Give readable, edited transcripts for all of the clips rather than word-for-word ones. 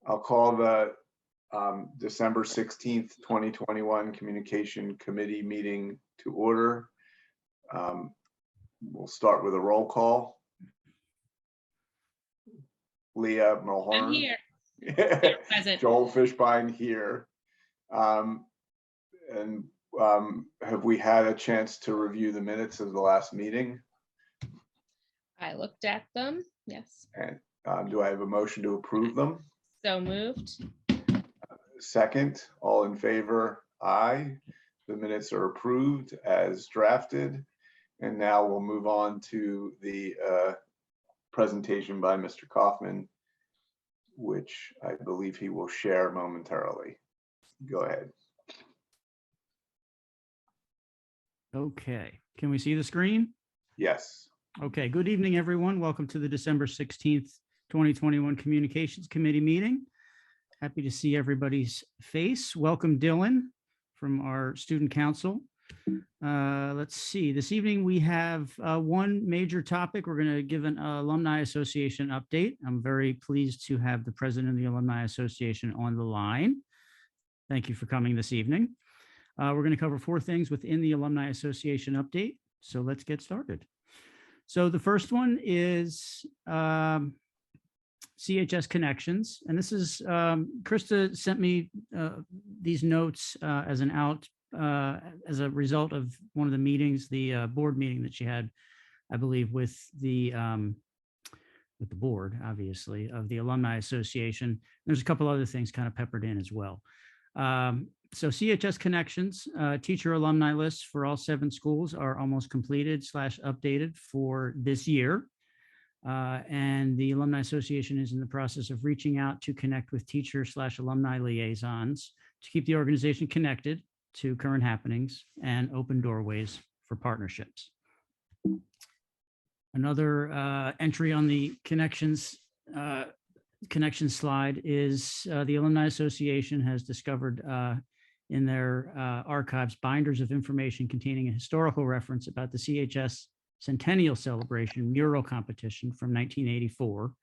I'll call the December 16th, 2021 Communication Committee meeting to order. We'll start with a roll call. Leah Mulhern. I'm here. Present. Joel Fishbein here. Have we had a chance to review the minutes of the last meeting? I looked at them, yes. And do I have a motion to approve them? So moved. Second, all in favor? Aye. The minutes are approved as drafted. And now we'll move on to the presentation by Mr. Kaufman, which I believe he will share momentarily. Go ahead. Okay, can we see the screen? Yes. Okay, good evening, everyone. Welcome to the December 16th, 2021 Communications Committee meeting. Happy to see everybody's face. Welcome, Dylan, from our student council. Let's see, this evening we have one major topic. We're going to give an Alumni Association update. I'm very pleased to have the president of the Alumni Association on the line. Thank you for coming this evening. We're going to cover four things within the Alumni Association update. So let's get started. So the first one is CHS Connections. And this is, Krista sent me these notes as a result of one of the meetings, the board meeting that she had, I believe, with the board, obviously, of the Alumni Association. There's a couple other things kind of peppered in as well. So CHS Connections, teacher alumni lists for all 7 schools are almost completed / updated for this year. And the Alumni Association is in the process of reaching out to connect with teacher / alumni liaisons to keep the organization connected to current happenings and open doorways for partnerships. Another entry on the connections slide is the Alumni Association has discovered in their archives binders of information containing a historical reference about the CHS Centennial Celebration mural competition from 1984.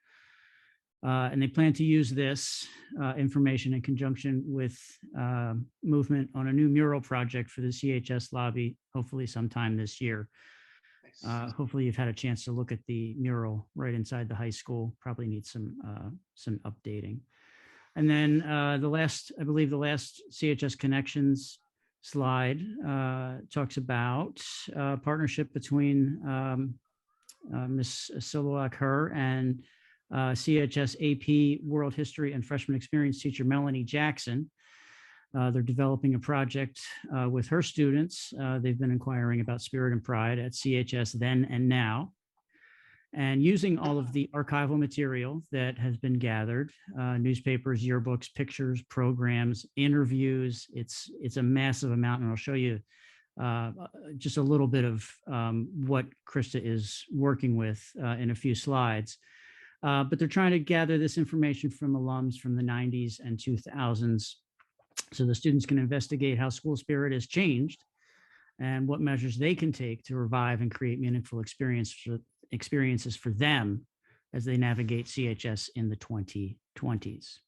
And they plan to use this information in conjunction with movement on a new mural project for the CHS lobby, hopefully sometime this year. Hopefully you've had a chance to look at the mural right inside the high school. Probably needs some updating. And then I believe the last CHS Connections slide talks about partnership between Ms. Silowak Her and CHS AP World History and Freshman Experience teacher Melanie Jackson. They're developing a project with her students. They've been inquiring about Spirit and Pride at CHS then and now. And using all of the archival material that has been gathered, newspapers, yearbooks, pictures, programs, interviews, it's a massive amount. And I'll show you just a little bit of what Krista is working with in a few slides. But they're trying to gather this information from alums from the 90s and 2000s. So the students can investigate how school spirit has changed and what measures they can take to revive and create meaningful experiences for them as they navigate CHS in the 2020s.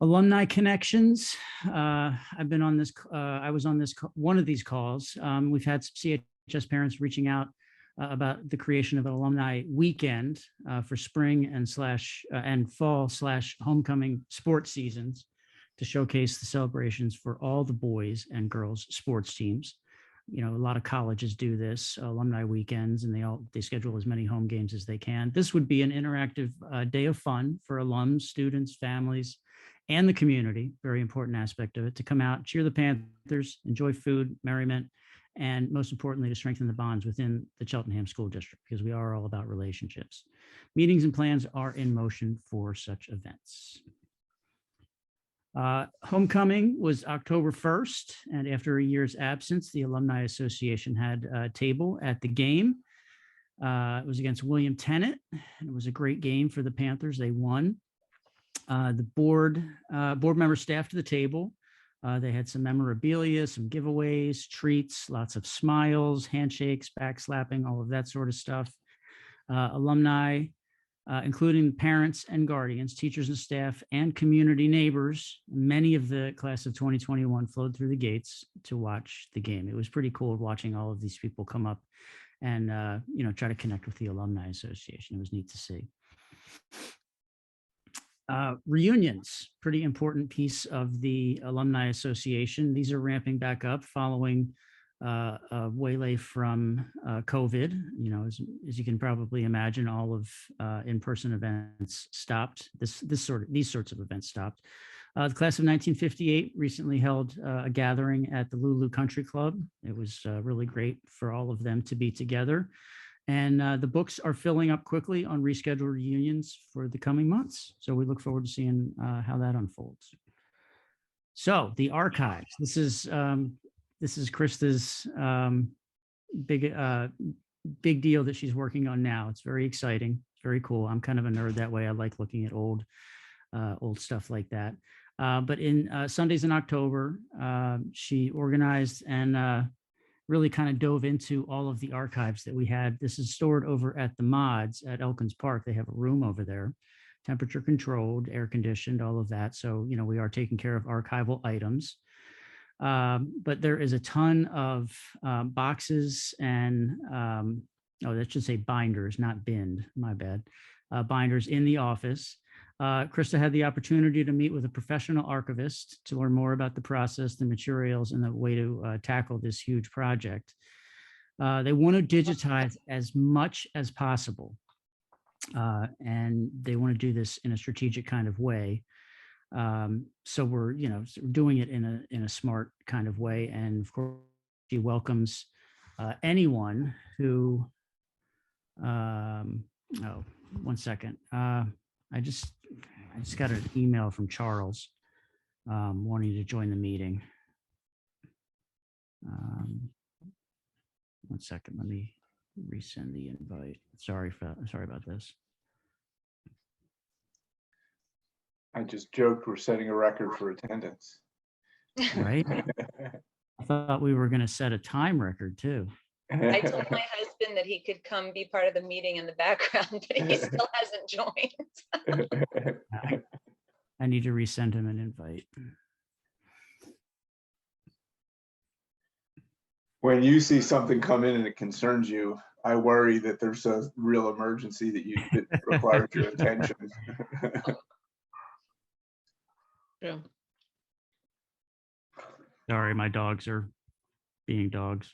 Alumni Connections. I've been on this, I was on this one of these calls. We've had CHS parents reaching out about the creation of an alumni weekend for spring and fall / homecoming sports seasons to showcase the celebrations for all the boys and girls sports teams. You know, a lot of colleges do this, alumni weekends, and they schedule as many home games as they can. This would be an interactive day of fun for alums, students, families, and the community. Very important aspect of it, to come out, cheer the Panthers, enjoy food, merriment, and most importantly, to strengthen the bonds within the Cheltenham School District, because we are all about relationships. Meetings and plans are in motion for such events. Homecoming was October 1st, and after a year's absence, the Alumni Association had a table at the game. It was against William Tennant, and it was a great game for the Panthers. They won. The board members staffed the table. They had some memorabilia, some giveaways, treats, lots of smiles, handshakes, backslapping, all of that sort of stuff. Alumni including parents and guardians, teachers and staff, and community neighbors. Many of the class of 2021 flowed through the gates to watch the game. It was pretty cool watching all of these people come up and try to connect with the Alumni Association. It was neat to see. Reunions, pretty important piece of the Alumni Association. These are ramping back up following a waylay from COVID. As you can probably imagine, all of in-person events stopped. These sorts of events stopped. The class of 1958 recently held a gathering at the Lulu Country Club. It was really great for all of them to be together. And the books are filling up quickly on rescheduled reunions for the coming months. So we look forward to seeing how that unfolds. So the archives. This is Krista's big deal that she's working on now. It's very exciting. It's very cool. I'm kind of a nerd that way. I like looking at old stuff like that. But in Sundays in October, she organized and really kind of dove into all of the archives that we had. This is stored over at the Mods at Elkins Park. They have a room over there, temperature controlled, air conditioned, all of that. So, we are taking care of archival items. But there is a ton of boxes and, that should say binders, not binned, my bad, binders in the office. Krista had the opportunity to meet with a professional archivist to learn more about the process, the materials, and the way to tackle this huge project. They want to digitize as much as possible, and they want to do this in a strategic kind of way. So we're, doing it in a smart kind of way. And of course, she welcomes anyone who, one second. I just got an email from Charles wanting to join the meeting. One second, let me resend the invite. Sorry about this. I just joked we're setting a record for attendance. Right? I thought we were going to set a time record too. I told my husband that he could come be part of the meeting in the background, but he still hasn't joined. I need to resend him an invite. When you see something come in and it concerns you, I worry that there's a real emergency that requires your attention. Yeah. Sorry, my dogs are being dogs.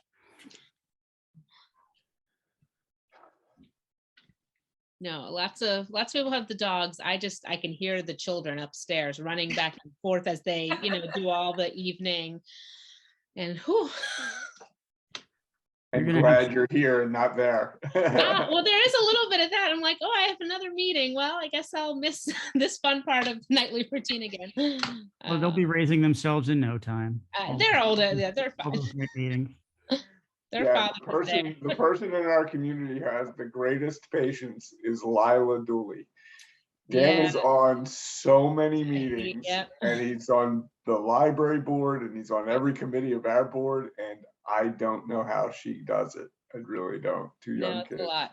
No, lots of people have the dogs. I can hear the children upstairs running back and forth as they, do all the evening. And whew. I'm glad you're here and not there. Well, there is a little bit of that. I'm like, I have another meeting. Well, I guess I'll miss this fun part of nightly routine again. Well, they'll be raising themselves in no time. They're older. Yeah, they're fine. Meetings. The person in our community who has the greatest patience is Lila Dooley. Dan is on so many meetings, and he's on the library board, and he's on every committee of our board, and I don't know how she does it. I really don't. Two young kids. A lot.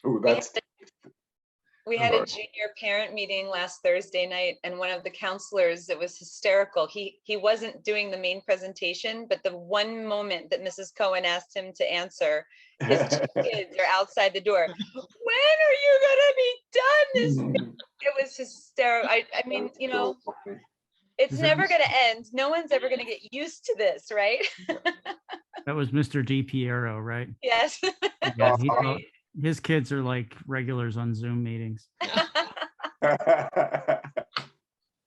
Oh, that's. We had a junior parent meeting last Thursday night, and one of the counselors, it was hysterical. He wasn't doing the main presentation, but the one moment that Mrs. Cohen asked him to answer, his two kids are outside the door. When are you gonna be done? It was hysterical. I mean, it's never gonna end. No one's ever gonna get used to this, right? That was Mr. DiPiero, right? Yes. Yeah, his kids are like regulars on Zoom meetings.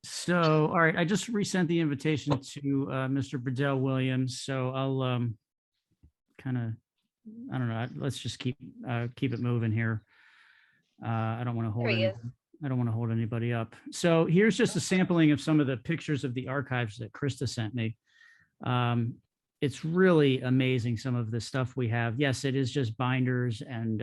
So, all right, I just resent the invitation to Mr. Bedell Williams. So I'll kind of, I don't know. Let's just keep it moving here. I don't want to hold anybody up. So here's just a sampling of some of the pictures of the archives that Krista sent me. It's really amazing, some of the stuff we have. Yes, it is just binders and,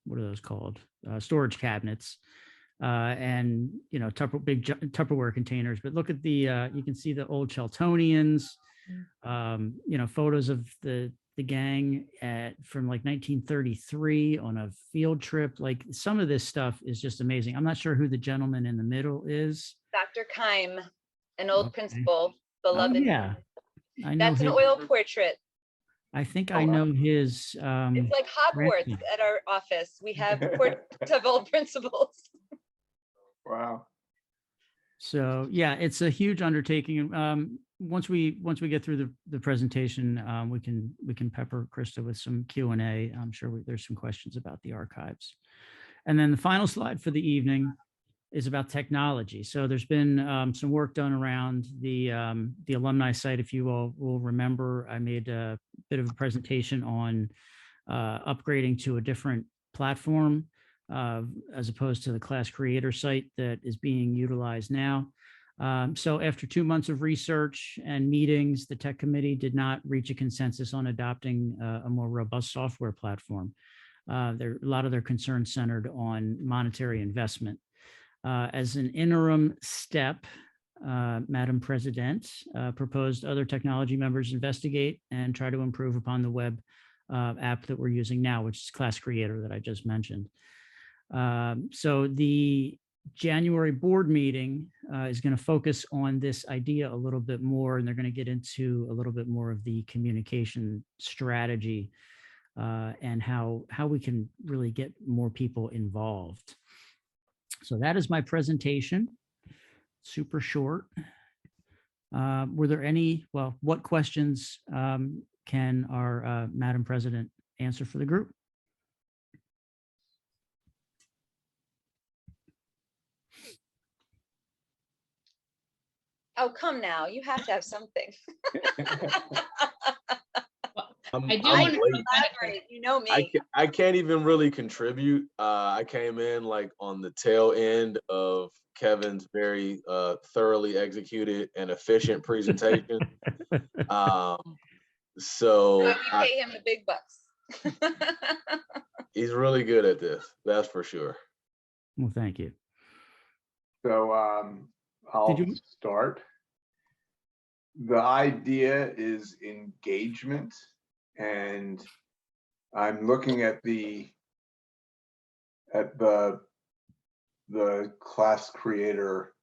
what are those called? Storage cabinets and, big Tupperware containers. But look at the, you can see the old Sheltonians. Photos of the gang from like 1933 on a field trip. Like some of this stuff is just amazing. I'm not sure who the gentleman in the middle is. Dr. Keim, an old Okay. principal, Oh, beloved. yeah. I know That's an his, oil portrait. I think Oh, I wow. know his. It's like Hogwarts grandson. at our office. We have portraits of old principals. Wow. So yeah, it's a huge undertaking. Once we get through the presentation, we can pepper Krista with some Q&A. I'm sure there's some questions about the archives. And then the final slide for the evening is about technology. So there's been some work done around the alumni site. If you all will remember, I made a bit of a presentation on upgrading to a different platform as opposed to the class creator site that is being utilized now. So after 2 months of research and meetings, the tech committee did not reach a consensus on adopting a more robust software platform. A lot of their concerns centered on monetary investment. As an interim step, Madam President proposed other technology members investigate and try to improve upon the web app that we're using now, which is Class Creator that I just mentioned. So the January board meeting is going to focus on this idea a little bit more, and they're going to get into a little bit more of the communication strategy and how we can really get more people involved. So that is my presentation, super short. Were there any, what questions can our Madam President answer for the group? Oh, come now. You have to have something. I do I'm want to late. Elaborate. You know me. I can't even really contribute. I came in like on the tail end of Kevin's very thoroughly executed and efficient presentation. So We pay him the big bucks. he's really good at this, that's for sure. Well, thank you. So I'll Did you- start. The idea is engagement, and I'm looking at the class creator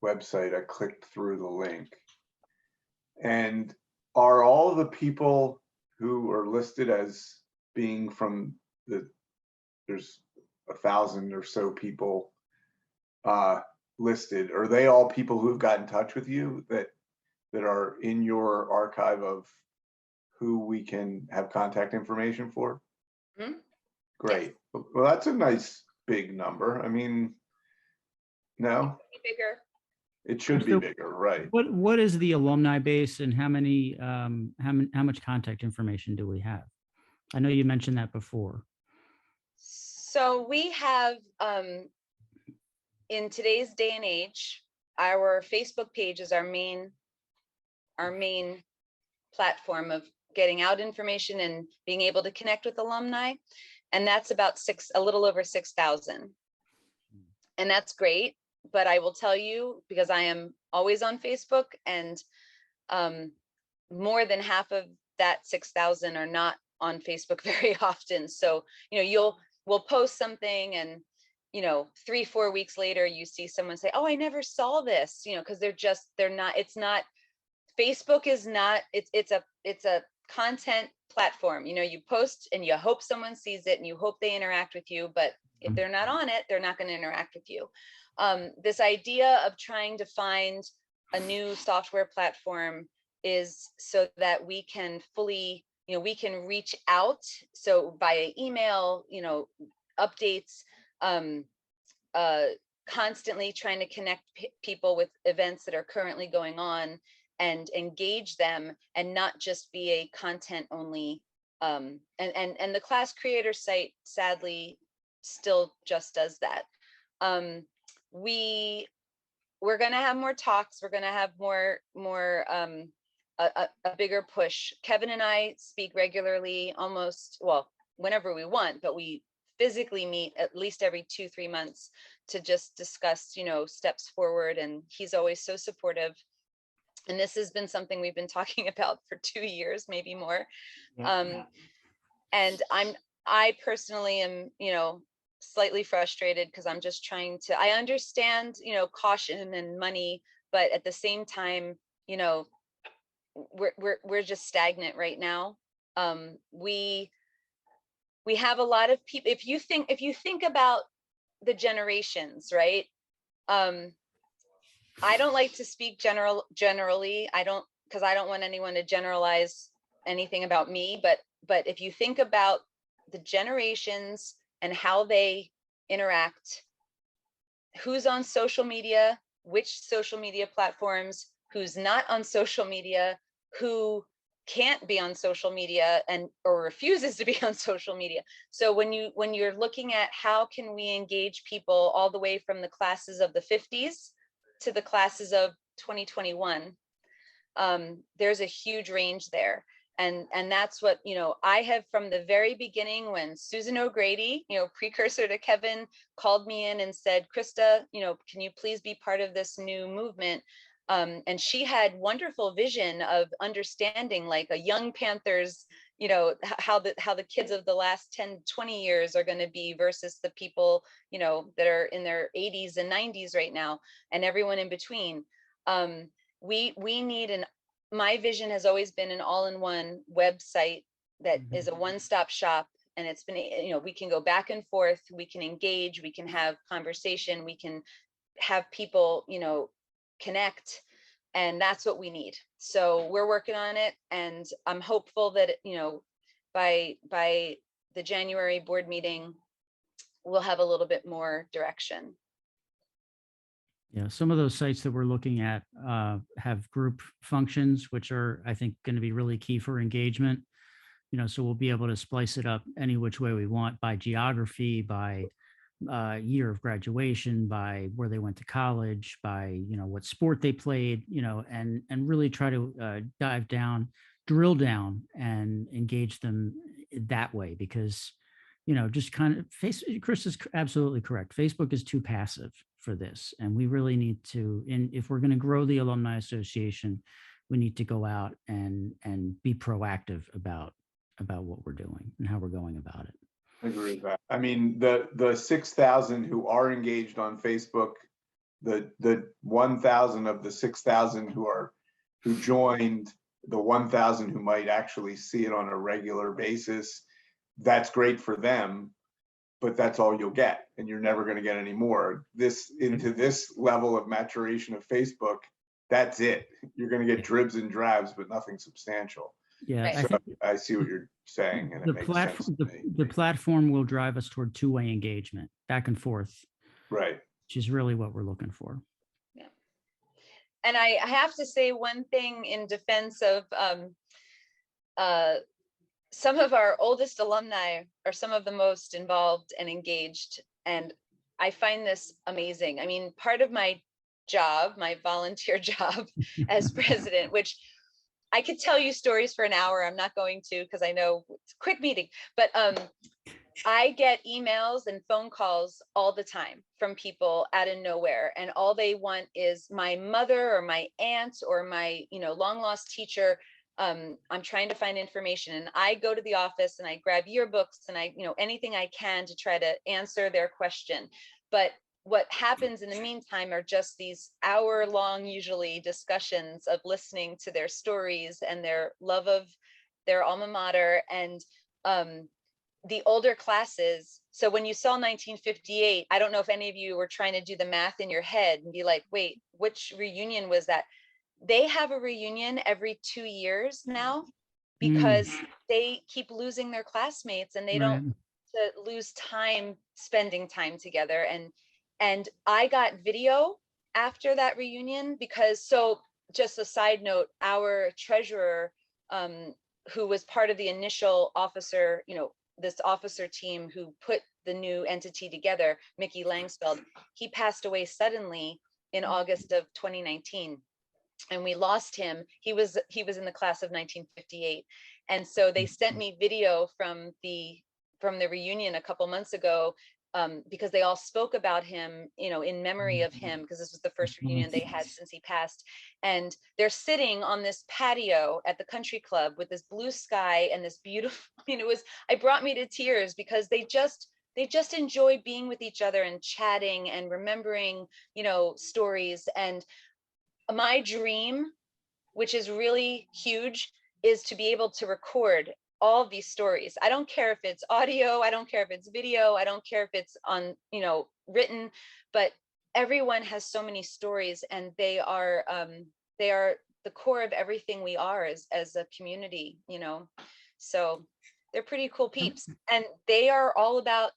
website. I clicked through the link, and are all the people who are listed as being from there's 1,000 or so people listed, are they all people who have got in touch with you that are in your archive of who we can have contact information for? Mhm. Great. Well, that's a nice big number. I mean, no, Bigger. it should be So- bigger, right? What is the alumni base, and how much contact information do we have? I know you mentioned that before. So we have, in today's day and age, our Facebook page is our main platform of getting out information and being able to connect with alumni. And that's about a little over 6,000. And that's great. But I will tell you, because I am always on Facebook, and more than half of that 6,000 are not on Facebook very often. So, we'll post something, and 3-4 weeks later, you see someone say, "Oh, I never saw this," because Facebook is not, it's a content platform. You post and you hope someone sees it and you hope they interact with you, but if they're not on it, they're not going to interact with you. This idea of trying to find a new software platform is so that we can fully, we can reach out. So via email, updates, constantly trying to connect people with events that are currently going on and engage them, and not just be a content only. And the class creator site sadly still just does that. We're going to have more talks. We're going to have more a bigger push. Kevin and I speak regularly, whenever we want, but we physically meet at least every 2-3 months to just discuss, steps forward. And he's always so supportive. And this has been something we've been talking about for 2 years, maybe more. Yeah. And I personally am, slightly frustrated because I'm just trying to, I understand, caution and money, but at the same time, we're just stagnant right now. We have a lot of people. If you think about the generations, right? I don't like to speak generally. Because I don't want anyone to generalize anything about me, but if you think about the generations and how they interact, who's on social media, which social media platforms, who's not on social media, who can't be on social media or refuses to be on social media. So when you're looking at how can we engage people all the way from the classes of the 50s to the classes of 2021, there's a huge range there. And that's what, I have from the very beginning, when Susan O'Grady, precursor to Kevin, called me in and said, Krista, can you please be part of this new movement? And she had wonderful vision of understanding, like a young Panthers, how the kids of the last 10, 20 years are going to be versus the people, that are in their 80s and 90s right now, and everyone in between. We need my vision has always been an all-in-one website that is a one-stop shop. And it's been, we can go back and forth, we can engage, we can have conversation, we can have people, connect. And that's what we need. So we're working on it. And I'm hopeful that, by the January board meeting, we'll have a little bit more direction. Yeah, some of those sites that we're looking at have group functions, which are, I think, going to be really key for engagement. So we'll be able to splice it up any which way we want, by geography, by year of graduation, by where they went to college, by what sport they played, and really try to drill down and engage them that way. Because just kind of Chris is absolutely correct. Facebook is too passive for this. And we really need to, and if we're going to grow the Alumni Association, we need to go out and be proactive about what we're doing and how we're going about it. I agree with that. I mean, the 6,000 who are engaged on Facebook, the 1,000 of the 6,000 who joined, the 1,000 who might actually see it on a regular basis, that's great for them, but that's all you'll get, and you're never going to get any more. Into this level of maturation of Facebook, that's it. You're going to get dribs and drabs, but nothing substantial. Yeah, Right. So I see what you're saying, and it makes sense to me. The platform will drive us toward two-way engagement, back and forth, Right. which is really what we're looking for. Yeah. And I have to say one thing in defense of some of our oldest alumni are some of the most involved and engaged. And I find this amazing. I mean, part of my job, my volunteer job as president, which I could tell you stories for an hour. I'm not going to, because I know it's a quick meeting, but I get emails and phone calls all the time from people out of nowhere. And all they want is my mother or my aunt or my, long lost teacher. I'm trying to find information, and I go to the office and I grab yearbooks and I, anything I can to try to answer their question. But what happens in the meantime are just these hour-long, usually, discussions of listening to their stories and their love of their alma mater. And the older classes, so when you saw 1958, I don't know if any of you were trying to do the math in your head and be like, wait, which reunion was that? They have a reunion every 2 years now, because they keep losing their classmates, and they don't to lose time spending time together. And I got video after that reunion, because, so just a side note, our treasurer, who was part of the initial officer, this officer team who put the new entity together, Mickey Langsfeld, he passed away suddenly in August of 2019. And we lost him. He was in the class of 1958. And so they sent me video from the reunion a couple months ago, because they all spoke about him, in memory of him, because this was the first reunion they had since he passed. And they're sitting on this patio at the country club with this blue sky and this beautiful, it brought me to tears, because they just enjoy being with each other and chatting and remembering, stories. And my dream, which is really huge, is to be able to record all of these stories. I don't care if it's audio, I don't care if it's video, I don't care if it's on, written, but everyone has so many stories, and they are the core of everything we are as a community, So they're pretty cool peeps, and they are all about,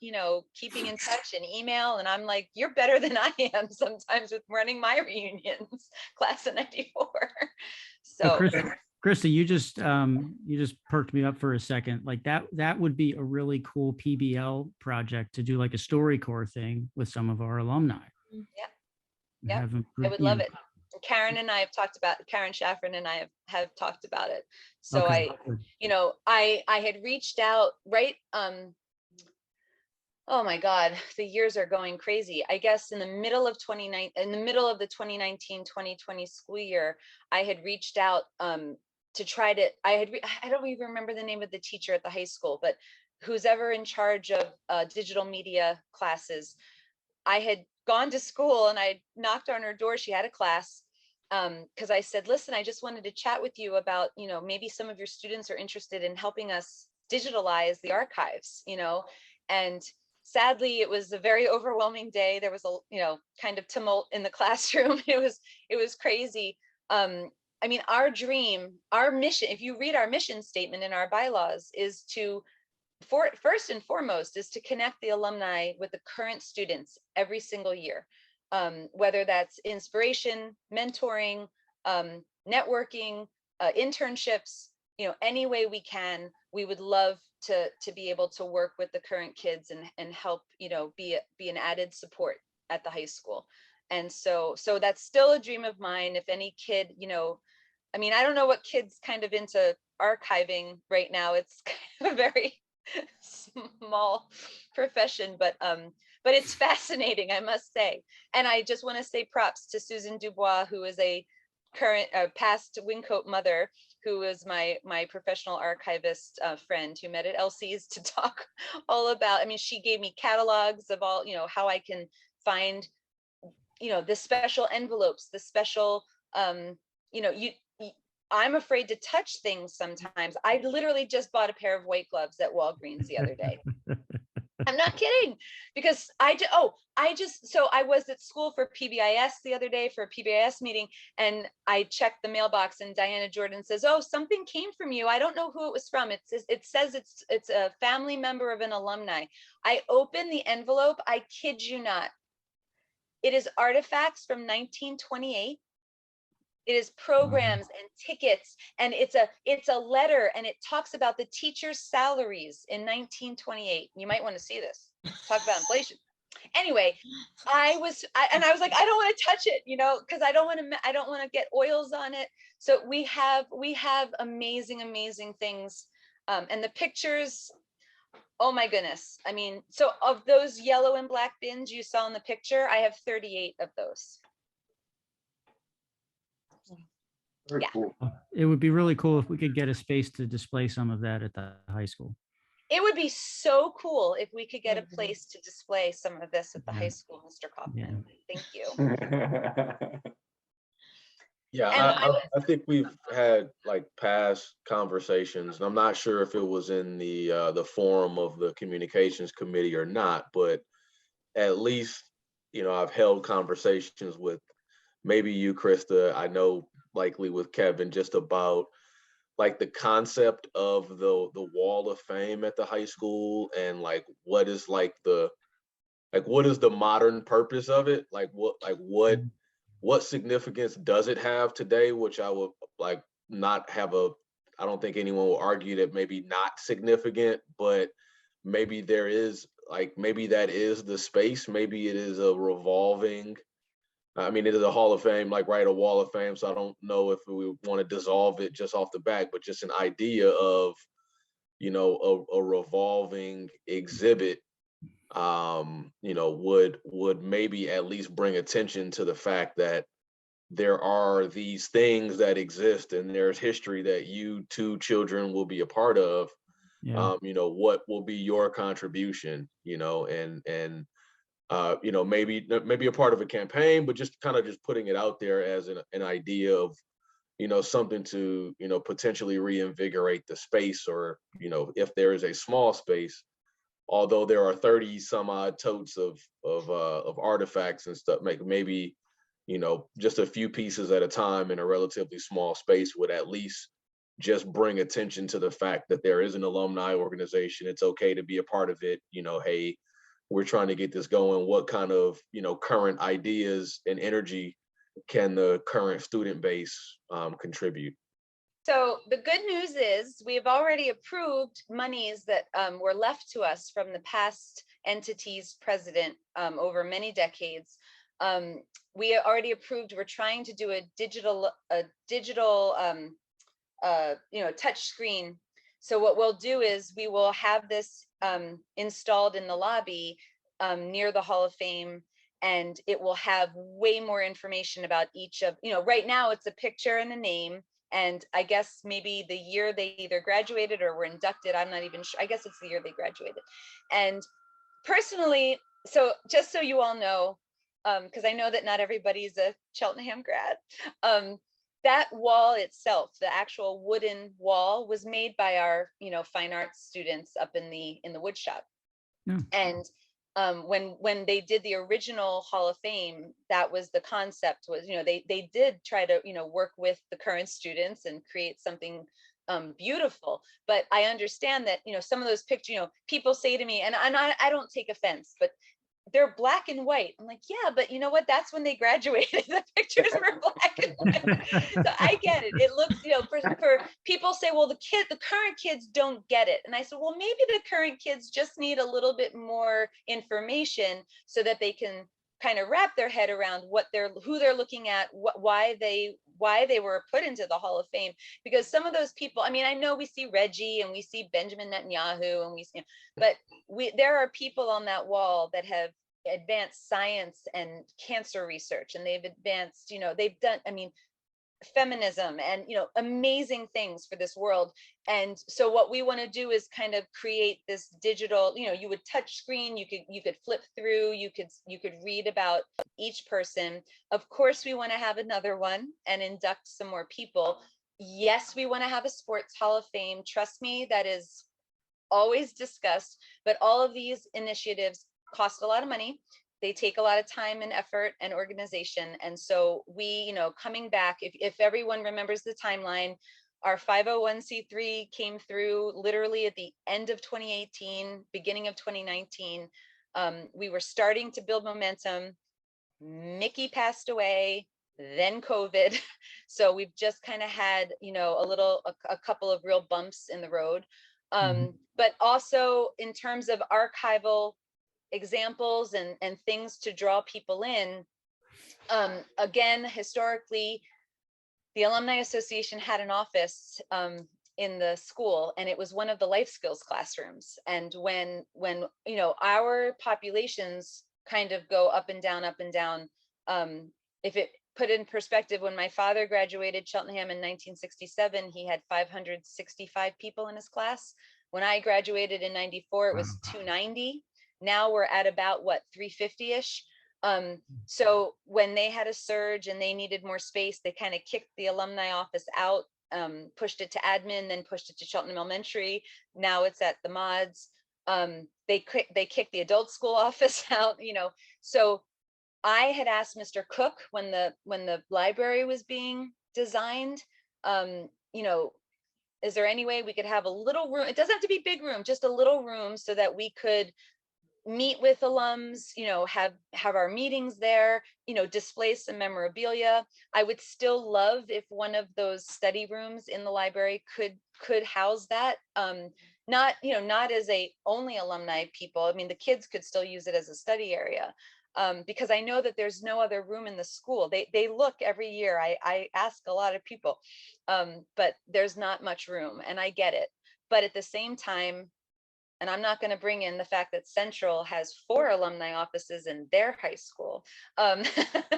keeping in touch and email. And I'm like, you're better than I am sometimes with running my reunions, class of '94. So Krista, you just perked me up for a second. Like that would be a really cool PBL project to do, like a StoryCorps thing with some of our alumni. Yeah. I would love it. Karen and I have talked about, Karen Shaffron and I have talked about it. So Okay. I had reached out, right? Oh my God, the years are going crazy. I guess in the middle of the 2019-2020 school year, I had reached out to try to, I don't even remember the name of the teacher at the high school, but who's ever in charge of digital media classes. I had gone to school and I knocked on her door. She had a class, because I said, listen, I just wanted to chat with you about, maybe some of your students are interested in helping us digitalize the archives, and sadly, it was a very overwhelming day. There was a, kind of tumult in the classroom. It was crazy. I mean, our dream, our mission, if you read our mission statement in our bylaws, is to, first and foremost, is to connect the alumni with the current students every single year, whether that's inspiration, mentoring, networking, internships, any way we can. We would love to be able to work with the current kids and help, be an added support at the high school. And so that's still a dream of mine. If any kid, I mean, I don't know what kids kind of into archiving right now. It's kind of a very small profession, but it's fascinating, I must say. And I just want to say props to Susan Dubois, who is a current past Wingcoat mother, who is my professional archivist friend, who met at LC's to talk all about, I mean, she gave me catalogs of all, how I can find, the special envelopes, the special, I'm afraid to touch things sometimes. I literally just bought a pair of white gloves at Walgreens the other day. I'm not kidding, because so I was at school for PBIS the other day for a PBIS meeting, and I checked the mailbox, and Diana Jordan says, oh, something came from you. I don't know who it was from. It says it's a family member of an alumni. I opened the envelope. I kid you not. It is artifacts from 1928. It is programs and tickets, and it's a letter, and it talks about the teachers' salaries in 1928. You might want to see this. Talk about inflation. Anyway, I was like, I don't want to touch it, because I don't want to get oils on it. So we have amazing things, and the pictures. Oh my goodness! I mean, so of those yellow and black bins you saw in the picture, I have 38 of those. Very Yeah. cool. It would be really cool if we could get a space to display some of that at the high school. It would be so cool if we could get a place to display some of this at the high school, Mr. Kaufman. Thank you. Yeah, I think we've had like past conversations, and I'm not sure if it was in the forum of the communications committee or not, but at least, I've held conversations with maybe you, Krista, I know likely with Kevin, just about like the concept of the wall of fame at the high school, and like what is the modern purpose of it? What significance does it have today? Which I would like not have I don't think anyone will argue that maybe not significant, but maybe there is maybe that is the space. Maybe it is a revolving, I mean, it is a Hall of Fame, a Wall of Fame. So I don't know if we want to dissolve it just off the bat, but just an idea of, a revolving exhibit would maybe at least bring attention to the fact that there are these things that exist and there's history that you two children will be a part of. Yeah. What will be your contribution, maybe a part of a campaign, but just kind of just putting it out there as an idea of, something to, potentially reinvigorate the space, or, if there is a small space, although there are 30 some odd totes of artifacts and stuff, maybe, just a few pieces at a time in a relatively small space would at least just bring attention to the fact that there is an alumni organization. It's okay to be a part of it. Hey, we're trying to get this going. What kind of, current ideas and energy can the current student base contribute? So the good news is we've already approved monies that were left to us from the past entity's president over many decades. We already approved, we're trying to do a digital touch screen. So what we'll do is we will have this installed in the lobby near the Hall of Fame, and it will have way more information about each of, right now it's a picture and a name, and I guess maybe the year they either graduated or were inducted. I'm not even sure. I guess it's the year they graduated. And personally, so just so you all know, because I know that not everybody's a Cheltenham grad, that wall itself, the actual wooden wall, was made by our, fine arts students up in the wood shop. Yeah. And when they did the original Hall of Fame, that was the concept, was, they did try to, work with the current students and create something beautiful. But I understand that, some of those pictures, people say to me, and I don't take offense, but they're black and white. I'm like, yeah, but you know what? That's when they graduated. The pictures were black and white. So I get it. It looks, for people say, well, the current kids don't get it. And I said, well, maybe the current kids just need a little bit more information so that they can kind of wrap their head around who they're looking at, why they were put into the Hall of Fame. Because some of those people, I mean, I know we see Reggie and we see Benjamin Netanyahu and we see, but there are people on that wall that have advanced science and cancer research, and they've advanced, they've done, feminism and, amazing things for this world. And so what we want to do is kind of create this digital, you would touch screen, you could flip through, you could read about each person. Of course, we want to have another one and induct some more people. Yes, we want to have a sports Hall of Fame. Trust me, that is always discussed, but all of these initiatives cost a lot of money. They take a lot of time and effort and organization. And so we, coming back, if everyone remembers the timeline, our 501c3 came through literally at the end of 2018, beginning of 2019. We were starting to build momentum. Mickey passed away, then COVID. So we've just kind of had, a couple of real bumps in the road. But also in terms of archival examples and things to draw people in. Again, historically, the Alumni Association had an office in the school, and it was one of the life skills classrooms. And when our populations kind of go up and down, if it put in perspective, when my father graduated Cheltenham in 1967, he had 565 people in his class. When I graduated in 94, it was 290. Now we're at about 350-ish. So when they had a surge and they needed more space, they kind of kicked the alumni office out, pushed it to admin, then pushed it to Cheltenham Elementary. Now it's at the mods. They kicked the adult school office out, So I had asked Mr. Cook when the library was being designed, is there any way we could have a little room? It doesn't have to be big room, just a little room so that we could meet with alums, have our meetings there, display some memorabilia. I would still love if one of those study rooms in the library could house that. Not as a only alumni people. The kids could still use it as a study area. Because I know that there's no other room in the school. They look every year. I ask a lot of people, but there's not much room, and I get it. But at the same time, and I'm not going to bring in the fact that Central has 4 alumni offices in their high school,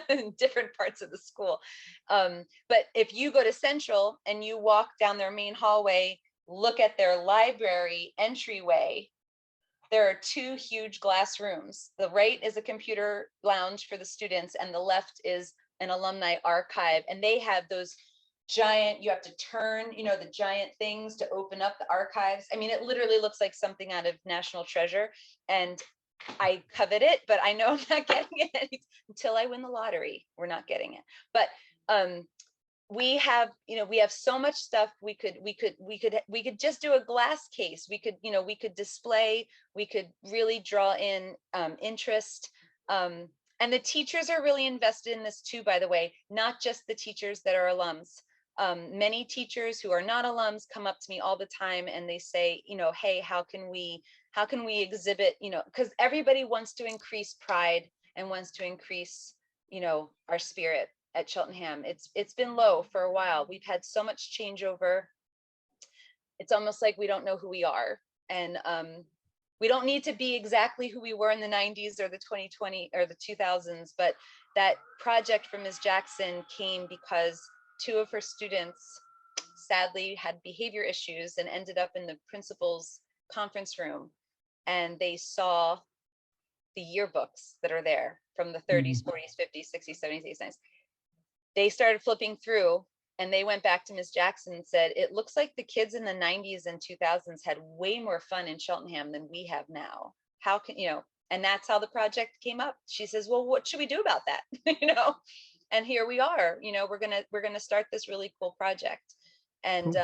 in different parts of the school. But if you go to Central and you walk down their main hallway, look at their library entryway, there are 2 huge glass rooms. The right is a computer lounge for the students, and the left is an alumni archive. And they have those giant, you have to turn, the giant things to open up the archives. I mean, it literally looks like something out of National Treasure. And I covet it, but I know I'm not getting it until I win the lottery. We're not getting it. But we have so much stuff. We could just do a glass case. We could display, we could really draw in interest. And the teachers are really invested in this too, by the way, not just the teachers that are alums. Many teachers who are not alums come up to me all the time and they say, hey, how can we exhibit, because everybody wants to increase pride and wants to increase, our spirit at Cheltenham. It's been low for a while. We've had so much changeover. It's almost like we don't know who we are. And we don't need to be exactly who we were in the 90s or the 2020 or the 2000s, but that project from Ms. Jackson came because 2 of her students sadly had behavior issues and ended up in the principal's conference room. And they saw the yearbooks that are there from the 30s, 40s, 50s, 60s, 70s, 80s, 90s. They started flipping through and they went back to Ms. Jackson and said, it looks like the kids in the 90s and 2000s had way more fun in Cheltenham than we have now. How can, and that's how the project came up. She says, well, what should we do about that? And here we are, we're going to start this really cool project. And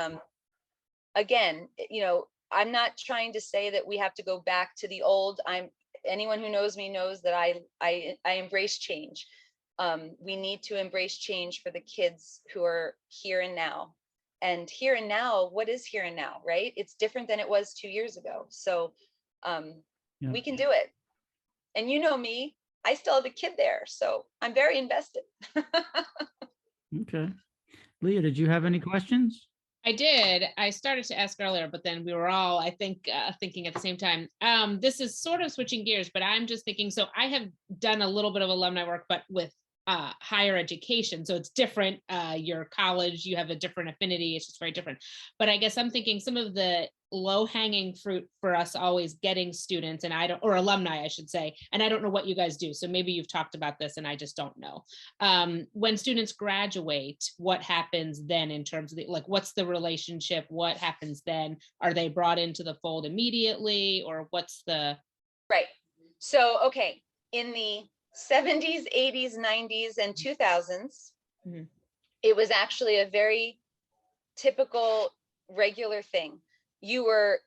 again, I'm not trying to say that we have to go back to the old. Anyone who knows me knows that I embrace change. We need to embrace change for the kids who are here and now. And here and now, what is here and now, right? It's different than it was 2 years ago. So we can do it. And you know me, I still have a kid there, so I'm very invested. Okay. Leah, did you have any questions? I did. I started to ask earlier, but then we were all, I think, thinking at the same time. This is sort of switching gears, but I'm just thinking, so I have done a little bit of alumni work, but with higher education. So it's different. Your college, you have a different affinity. It's just very different. But I guess I'm thinking some of the low-hanging fruit for us always getting students, or alumni, I should say, and I don't know what you guys do. So maybe you've talked about this and I just don't know. When students graduate, what happens then in terms of what's the relationship? What happens then? Are they brought into the fold immediately, or what's the... Right. So, okay. In the 70s, 80s, 90s, and 2000s, it was actually a very typical, regular thing. Your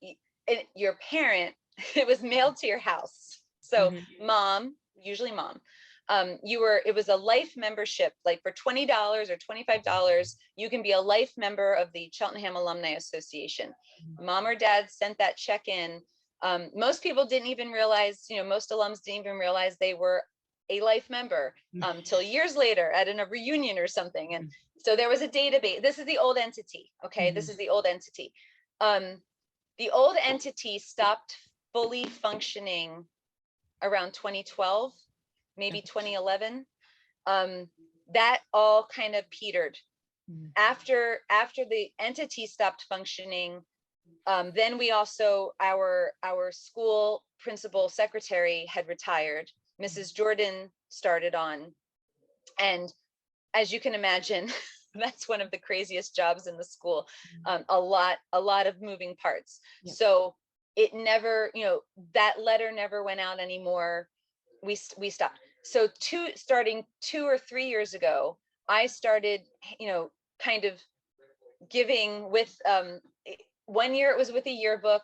parent, it was mailed to your house. So mom, usually mom, it was a life membership, like for $20 or $25, you can be a life member of the Cheltenham Alumni Association. Mom or dad sent that check in. Most people didn't even realize, most alums didn't even realize they were a life member till years later at a reunion or something. And so there was a database. This is the old entity. Okay. This is the old entity. The old entity stopped fully functioning around 2012, maybe 2011. That all kind of petered. After the entity stopped functioning, then we also, our school principal secretary had retired. Mrs. Jordan started on. And as you can imagine, that's one of the craziest jobs in the school. A lot of moving parts. Yep. So it never, that letter never went out anymore. We stopped. So starting 2 or 3 years ago, I started, kind of giving with, 1 year it was with a yearbook.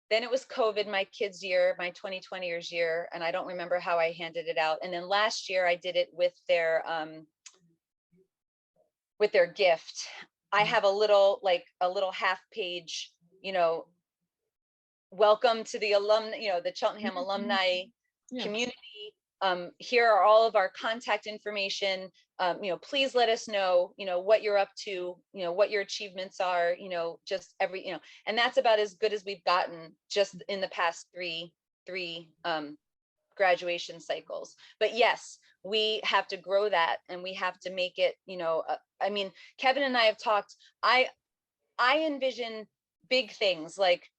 Then it was COVID, my kids' year, my 2020ers year, and I don't remember how I handed it out. And then last year I did it with their gift. I have a little half page, welcome to the the Cheltenham alumni community. Here are all of our contact information. please let us know, what you're up to, what your achievements are, just every, and that's about as good as we've gotten just in the past three graduation cycles. But yes, we have to grow that, and we have to make it, I mean, Kevin and I have talked, I envision big things like,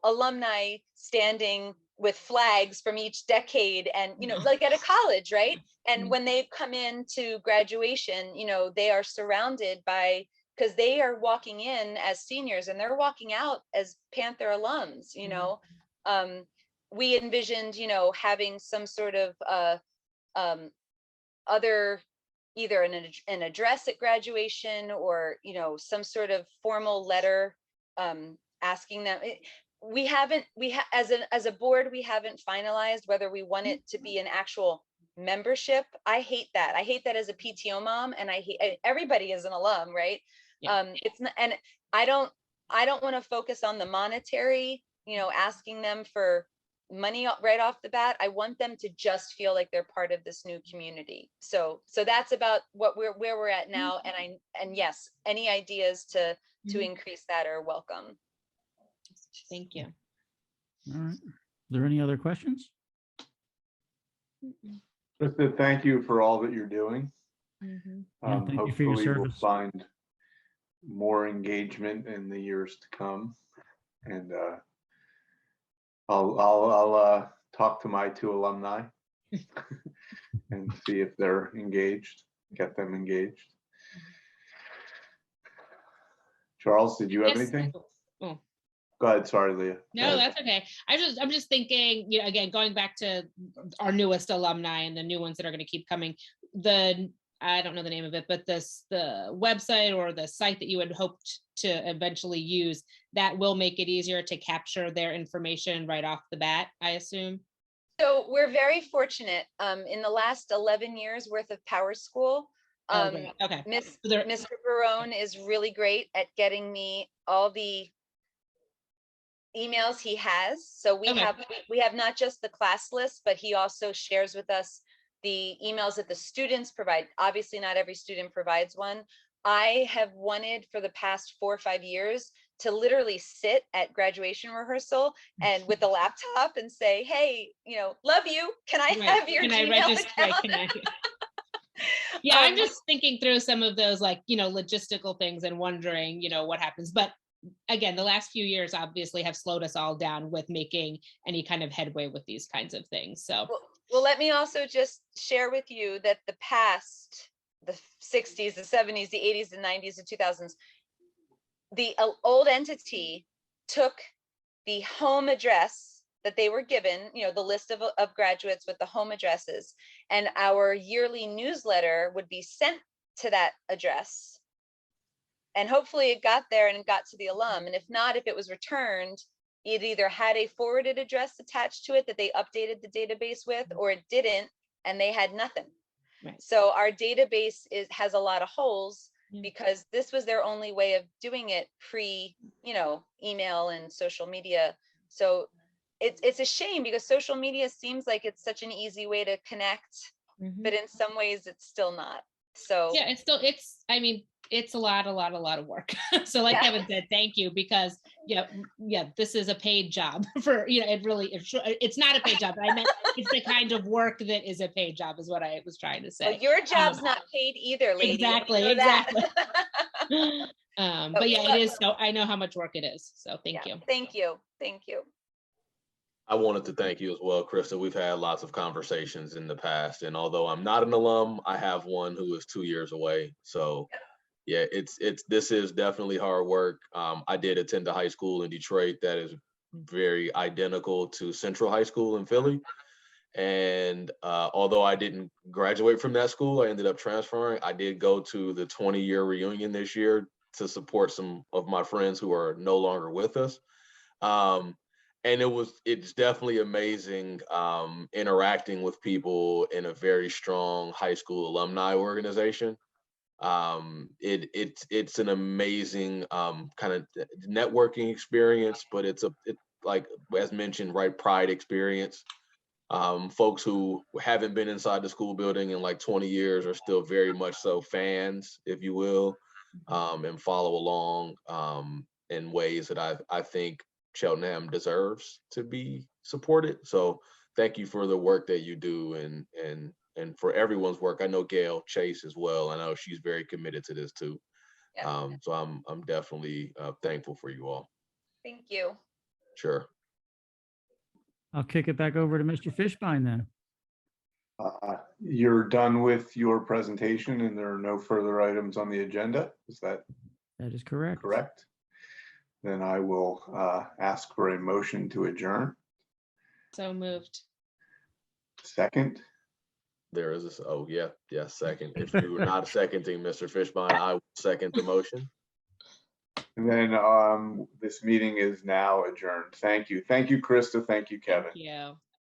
alumni standing with flags from each decade, and, like at a college, right? And when they come into graduation, they are surrounded by, because they are walking in as seniors and they're walking out as Panther alums, we envisioned, having some sort of other, either an address at graduation, or, some sort of formal letter asking them. As a board, we haven't finalized whether we want it to be an actual membership. I hate that. I hate that as a PTO mom, and I hate, everybody is an alum, right? Yeah. It's not, and I don't want to focus on the monetary, asking them for money right off the bat. I want them to just feel like they're part of this new community. So that's about where we're at now. And yes, any ideas to increase that are welcome. Thank you. All right. Are there any other questions? Just to thank you for all that you're doing. Yeah, thank you for your Hopefully we'll service. find more engagement in the years to come. And I'll talk to my 2 alumni and see if they're engaged, get them engaged. Charles, did you have Yes. anything? Oh. Go ahead. Sorry, Leah. No, that's okay. I'm just thinking, again, going back to our newest alumni and the new ones that are going to keep coming. I don't know the name of it, but the website or the site that you had hoped to eventually use, that will make it easier to capture their information right off the bat, I assume. So we're very fortunate. In the last 11 years worth of Power School, Okay. Mr. Barone is really great at getting me all the emails he has. So we have not just the class list, but he also shares with us the emails that the students provide. Obviously, not every student provides one. I have wanted for the past 4 or 5 years to literally sit at graduation rehearsal and with a laptop and say, hey, love you. Can I have your Gmail account? Yeah, I'm just thinking through some of those, like, logistical things and wondering, what happens. But again, the last few years obviously have slowed us all down with making any kind of headway with these kinds of things. So well, let me also just share with you that the past, the 60s, the 70s, the 80s, the 90s, the 2000s, the old entity took the home address that they were given, the list of graduates with the home addresses, and our yearly newsletter would be sent to that address. And hopefully it got there and it got to the alum. And if not, if it was returned, it either had a forwarded address attached to it that they updated the database with, or it didn't, and they had nothing. Right. So our database has a lot of holes because this was their only way of doing it pre, email and social media. So it's a shame because social media seems like it's such an easy way to connect, but in some ways it's still not. So yeah, it's a lot of work. So like Kevin said, thank you, because this is a paid job for, it's not a paid job, but I meant it's the kind of work that is a paid job is what I was trying to say. Well, your job's not paid either, lady. Exactly. But yeah, it is. So I know how much work it is. So thank you. Thank you. I wanted to thank you as well, Krista. We've had lots of conversations in the past, and although I'm not an alum, I have one who is 2 years away. So yeah, this is definitely hard work. I did attend a high school in Detroit that is very identical to Central High School in Philly. And although I didn't graduate from that school, I ended up transferring. I did go to the 20-year reunion this year to support some of my friends who are no longer with us. And it's definitely amazing interacting with people in a very strong high school alumni organization. It's an amazing kind of networking experience, but it's like, as mentioned, right, pride experience. Folks who haven't been inside the school building in like 20 years are still very much so fans, if you will, and follow along in ways that I think Cheltenham deserves to be supported. So thank you for the work that you do and for everyone's work. I know Gail Chase as well. I know she's very committed to this too. Yeah. So I'm definitely thankful for you all. Thank you. Sure. I'll kick it back over to Mr. Fishbein then. You're done with your presentation and there are no further items on the agenda. Is that That is correct. correct? Then I will ask for a motion to adjourn. So moved. Second, There is this. Oh, yeah. Yeah. Second. If you were not seconding Mr. Fishbein, I will second the motion. and then this meeting is now adjourned. Thank you. Thank you, Krista. Thank you, Kevin. Thank you.